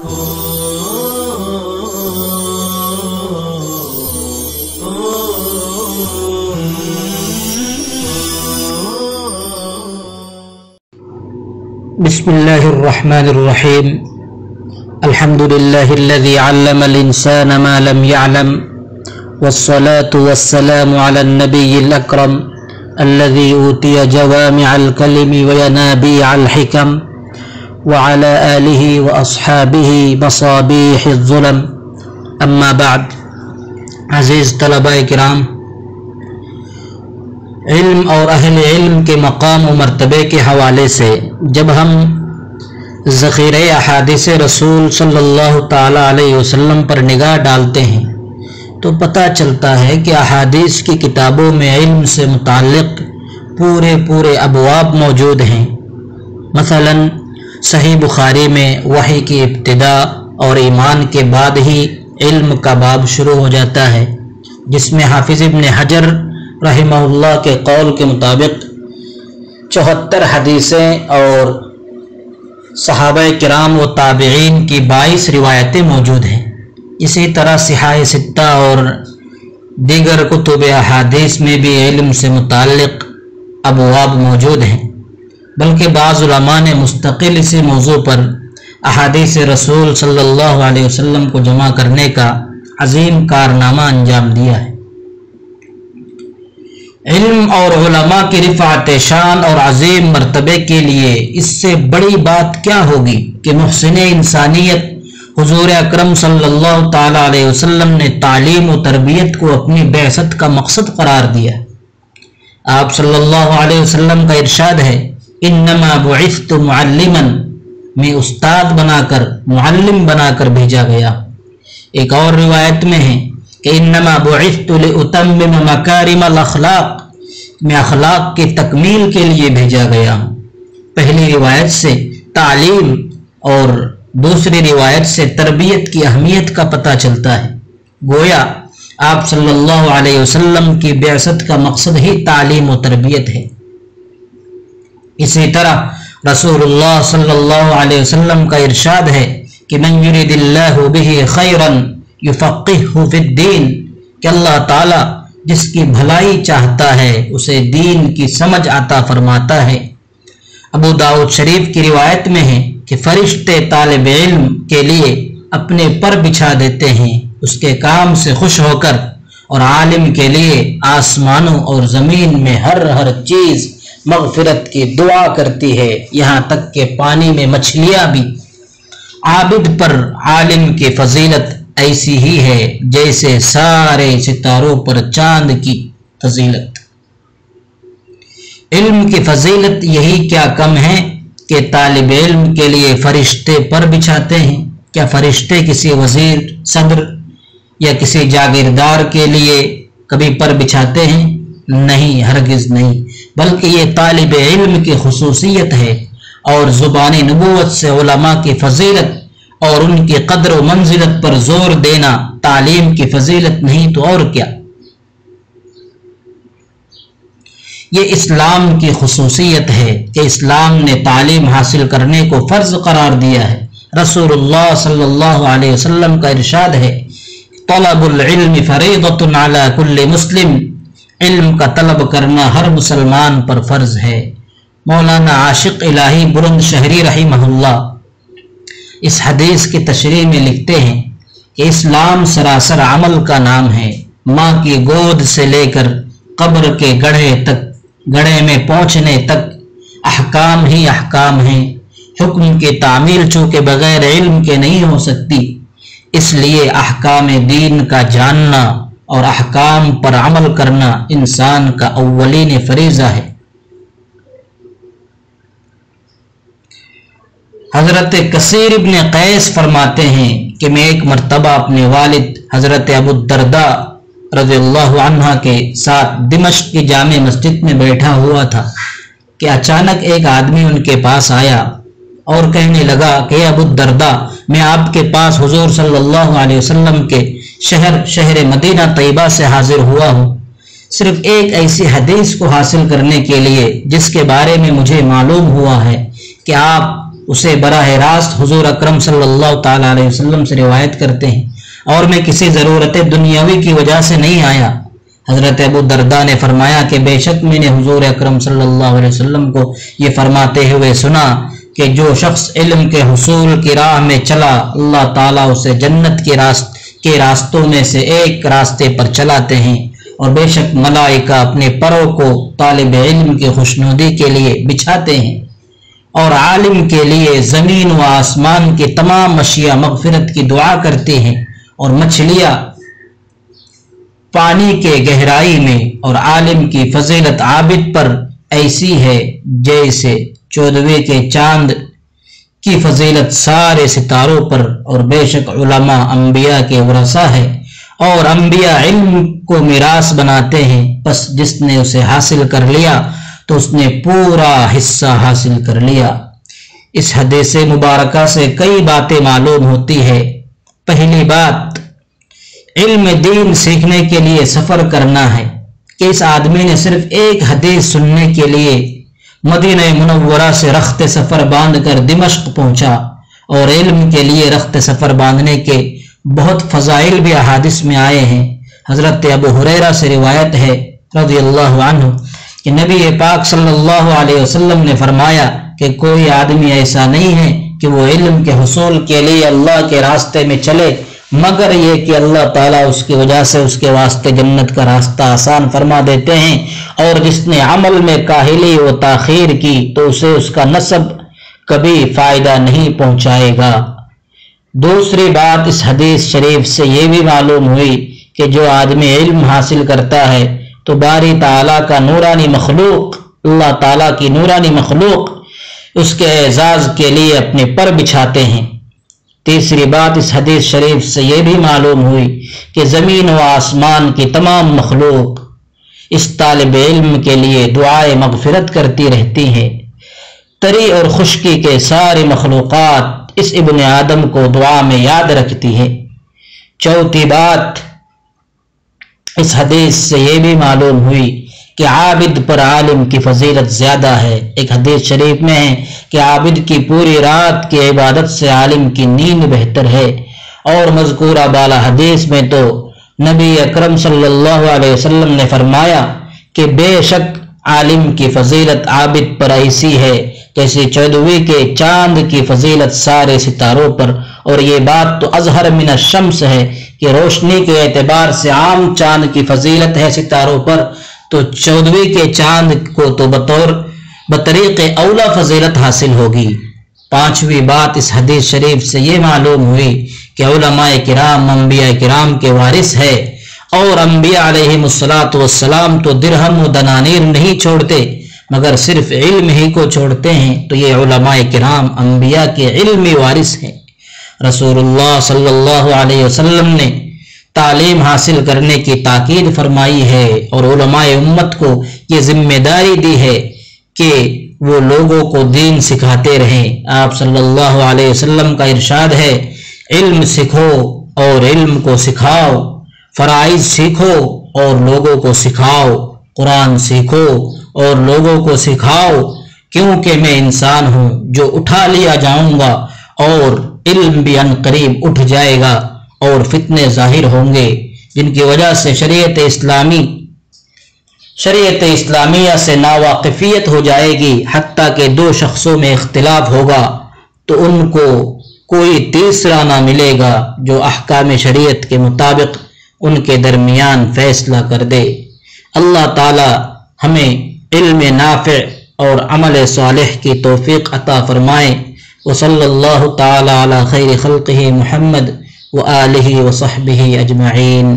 بسم الله الرحمن الرحيم. الحمد لله الذي علم الإنسان ما لم يعلم، والصلاة والسلام على النبي الأكرم الذي أوتي جوامع الكلم وينابيع الحكم، وعلى آله وأصحابه مصابيح الظلم. أما بعد. عزیز طلباء کرام، علم اور اہل علم کے مقام و مرتبے کے حوالے سے جب ہم ذخیرہ احادیث رسول صلی اللہ تعالی علیہ وسلم پر نگاہ ڈالتے ہیں تو پتہ چلتا ہے کہ احادیث کی کتابوں میں علم سے متعلق پورے ابواب موجود ہیں. مثلا صحیح بخاری میں وحی کی ابتدا اور ایمان کے بعد ہی علم کا باب شروع ہو جاتا ہے، جس میں حافظ ابن حجر رحمہ اللہ کے قول کے مطابق 74 حدیثیں اور صحابہ کرام و تابعین کی 22 روایتیں موجود ہیں. اسی طرح صحاح ستہ اور دیگر کتب احادیث میں بھی علم سے متعلق ابواب موجود ہیں، بلکہ بعض علماء نے مستقل اسی موضوع پر احادیث رسول صلی اللہ علیہ وسلم کو جمع کرنے کا عظیم کارنامہ انجام دیا ہے. علم اور علماء کی رفعت شان اور عظیم مرتبے کے لیے اس سے بڑی بات کیا ہوگی کہ محسن انسانیت حضور اکرم صلی اللہ تعالی علیہ وسلم نے تعلیم و تربیت کو اپنی بعثت کا مقصد قرار دیا. آپ صلی اللہ علیہ وسلم کا ارشاد ہے، انما بعثت معلما، میں استاد بنا کر، معلم بنا کر بھیجا گیا. ایک اور روایت میں ہے کہ انما بعثت لأتمم مکارم الاخلاق، میں اخلاق کی تکمیل کے لیے بھیجا گیا ہوں. پہلی روایت سے تعلیم اور دوسری روایت سے تربیت کی اہمیت کا پتہ چلتا ہے. گویا آپ صلی اللہ علیہ وسلم کی بعثت کا مقصد ہی تعلیم و تربیت ہے. اسی طرح رسول اللہ صلی اللہ علیہ وسلم کا ارشاد ہے کہ من یرید اللہ بہ خیرا یفقہہ فی الدین، کہ اللہ تعالی جس کی بھلائی چاہتا ہے اسے دین کی سمجھ عطا فرماتا ہے. ابو داؤد شریف کی روایت میں ہے کہ فرشتے طالب علم کے لیے اپنے پر بچھا دیتے ہیں اس کے کام سے خوش ہو کر، اور عالم کے لیے آسمانوں اور زمین میں ہر چیز مغفرت کی دعا کرتی ہے، یہاں تک کہ پانی میں مچھلیاں بھی. عابد پر عالم کی فضیلت ایسی ہی ہے جیسے سارے ستاروں پر چاند کی فضیلت. علم کی فضیلت یہی کیا کم ہے کہ طالب علم کے لیے فرشتے پر بچھاتے ہیں. کیا فرشتے کسی وزیر، صدر یا کسی جاگیردار کے لیے کبھی پر بچھاتے ہیں؟ نہیں، ہرگز نہیں، بلکہ یہ طالب علم کی خصوصیت ہے. اور زبان نبوت سے علماء کی فضیلت اور ان کی قدر و منزلت پر زور دینا تعلیم کی فضیلت نہیں تو اور کیا. یہ اسلام کی خصوصیت ہے کہ اسلام نے تعلیم حاصل کرنے کو فرض قرار دیا ہے. رسول اللہ صلی اللہ علیہ وسلم کا ارشاد ہے، طلب العلم فریضۃ علی کل مسلم، علم کا طلب کرنا ہر مسلمان پر فرض ہے. مولانا عاشق الہی بلند شہری رحمہ اللہ اس حدیث کی تشریح میں لکھتے ہیں کہ اسلام سراسر عمل کا نام ہے. ماں کی گود سے لے کر قبر کے گڑھے میں پہنچنے تک احکام ہی احکام ہیں. حکم کی تعمیل چونکہ بغیر علم کے نہیں ہو سکتی، اس لیے احکام دین کا جاننا اور احکام پر عمل کرنا انسان کا اولین فریضہ ہے. حضرت کثیر ابن قیس فرماتے ہیں کہ میں ایک مرتبہ اپنے والد حضرت ابو الدرداء رضی اللہ عنہ کے ساتھ دمشق کی جامع مسجد میں بیٹھا ہوا تھا کہ اچانک ایک آدمی ان کے پاس آیا اور کہنے لگا کہ ابو الدرداء، میں آپ کے پاس حضور صلی اللہ علیہ وسلم کے شہر مدینہ طیبہ سے حاضر ہوا ہوں، صرف ایک ایسی حدیث کو حاصل کرنے کے لیے جس کے بارے میں مجھے معلوم ہوا ہے کہ آپ اسے براہ راست حضور اکرم صلی اللہ تعالی علیہ وسلم سے روایت کرتے ہیں، اور میں کسی ضرورت دنیاوی کی وجہ سے نہیں آیا۔ حضرت ابو درداء نے فرمایا کہ بے شک میں نے حضور اکرم صلی اللہ علیہ وسلم کو یہ فرماتے ہوئے سنا کہ جو شخص علم کے حصول کی راہ میں چلا، اللہ تعالیٰ اسے جنت کے راستوں میں سے ایک راستے پر چلاتے ہیں، اور بے شک ملائکہ اپنے پروں کو طالب علم کی خوشنودی کے لیے بچھاتے ہیں، اور عالم کے لیے زمین و آسمان کی تمام اشیاء مغفرت کی دعا کرتی ہیں، اور مچھلیاں پانی کے گہرائی میں، اور عالم کی فضیلت عابد پر ایسی ہے جیسے 14ویں کے چاند کی فضیلت سارے ستاروں پر، اور بے شک علماء انبیاء کے ورثہ ہے، اور انبیاء علم کو میراث بناتے ہیں، بس جس نے اسے حاصل کر لیا تو اس نے پورا حصہ حاصل کر لیا۔ اس حدیث مبارکہ سے کئی باتیں معلوم ہوتی ہے۔ پہلی بات، علم دین سیکھنے کے لیے سفر کرنا ہے کہ اس آدمی نے صرف ایک حدیث سننے کے لیے مدینہ منورہ سے رخت سفر باندھ کر دمشق پہنچا، اور علم کے لیے رخت سفر باندھنے کے بہت فضائل بھی احادیث میں آئے ہیں۔ حضرت ابو ہریرہ سے روایت ہے رضی اللہ عنہ کہ نبی پاک صلی اللہ علیہ وسلم نے فرمایا کہ کوئی آدمی ایسا نہیں ہے کہ وہ علم کے حصول کے لیے اللہ کے راستے میں چلے مگر یہ کہ اللہ تعالیٰ اس کی وجہ سے اس کے واسطے جنت کا راستہ آسان فرما دیتے ہیں، اور جس نے عمل میں کاہلی و تاخیر کی تو اسے اس کا نسب کبھی فائدہ نہیں پہنچائے گا۔ دوسری بات، اس حدیث شریف سے یہ بھی معلوم ہوئی کہ جو آدمی علم حاصل کرتا ہے تو باری تعالیٰ کا نورانی مخلوق، اللہ تعالیٰ کی نورانی مخلوق اس کے اعزاز کے لیے اپنے پر بچھاتے ہیں۔ تیسری بات، اس حدیث شریف سے یہ بھی معلوم ہوئی کہ زمین و آسمان کی تمام مخلوق اس طالب علم کے لیے دعائے مغفرت کرتی رہتی ہے۔ تری اور خشکی کے سارے مخلوقات اس ابن آدم کو دعا میں یاد رکھتی ہے۔ چوتھی بات، اس حدیث سے یہ بھی معلوم ہوئی کہ عابد پر عالم کی فضیلت زیادہ ہے۔ ایک حدیث شریف میں ہے کہ عابد کی پوری رات کی عبادت سے عالم کی نیند بہتر ہے، اور مذکورہ بالا حدیث میں تو نبی اکرم صلی اللہ علیہ وسلم نے فرمایا کہ بے شک عالم کی فضیلت عابد پر ایسی ہے جیسے 14ویں کے چاند کی فضیلت سارے ستاروں پر، اور یہ بات تو اظہر من الشمس ہے کہ روشنی کے اعتبار سے عام چاند کی فضیلت ہے ستاروں پر، تو 14ویں کے چاند کو تو بطریق اولا فضیلت حاصل ہوگی۔ پانچویں بات، اس حدیث شریف سے یہ معلوم ہوئی کہ علماء کرام انبیاء کرام کے وارث ہے، اور انبیاء علیہم الصلاۃ والسلام تو درہم و دنانیر نہیں چھوڑتے مگر صرف علم ہی کو چھوڑتے ہیں، تو یہ علماء کرام انبیاء کے علمی وارث ہیں۔ رسول اللہ صلی اللہ علیہ وسلم نے تعلیم حاصل کرنے کی تاکید فرمائی ہے، اور علماء امت کو یہ ذمہ داری دی ہے کہ وہ لوگوں کو دین سکھاتے رہیں۔ آپ صلی اللہ علیہ وسلم کا ارشاد ہے، علم سیکھو اور علم کو سکھاؤ، فرائض سیکھو اور لوگوں کو سکھاؤ، قرآن سیکھو اور لوگوں کو سکھاؤ، کیونکہ میں انسان ہوں جو اٹھا لیا جاؤں گا، اور علم بھی عنقریب اٹھ جائے گا، اور فتنے ظاہر ہوں گے جن کی وجہ سے شریعت اسلامیہ سے ناواقفیت ہو جائے گی، حتیٰ کہ دو شخصوں میں اختلاف ہوگا تو ان کو کوئی تیسرا نہ ملے گا جو احکام شریعت کے مطابق ان کے درمیان فیصلہ کر دے۔ اللہ تعالی ہمیں علم نافع اور عمل صالح کی توفیق عطا فرمائے۔ وصلی اللہ تعالی علی خیر خلقہ محمد وآلہ وصحبہ اجمعین۔